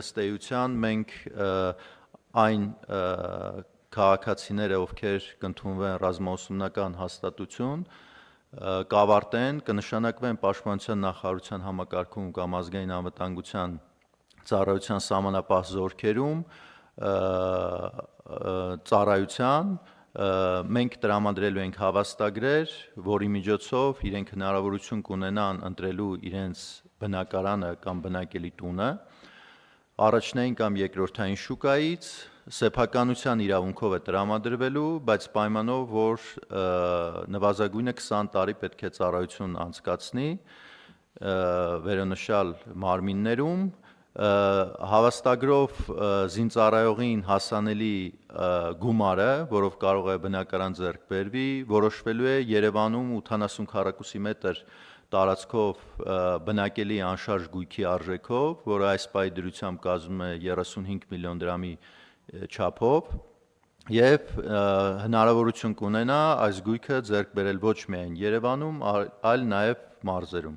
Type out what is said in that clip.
ըստ էության մենք այն քաղաքացիները, ովքեր կընդունվեն ռազմաուսումնական հաստատություն, կավարտեն, կնշանակվեն Պաշտպանության նախարարության համակարգում կամ ազգային անվտանգության ծառայության սահմանապահ զորքերում ծառայության, մենք տրամադրելու ենք հավաստագրեր, որի միջոցով իրենք հնարավորություն կունենան ընտրելու իրենց բնակարանը կամ բնակելի տունը, առաջնային կամ երկրորդային շուկայից, սեփականության իրավունքով է տրամադրվելու, բայց պայմանով, որ նվազագույնը 20 տարի պետք է ծառայություն անցկացնի վերոնշյալ մարմիններում, հավաստագրով զինծառայողին հասանելի գումարը, որով կարող է բնակարան ձեռք բերվի, որոշվելու է Երևանում 80 քառակուսի մետր տարածքով բնակելի անշարժ գույքի արժեքով, որը այս պահի դրությամբ կազմում է 35 միլիոն դրամի չափով, եւ հնարավորություն կունենա այս գույքը ձեռք բերել ոչ միայն Երևանում, այլ նաեւ մարզերում։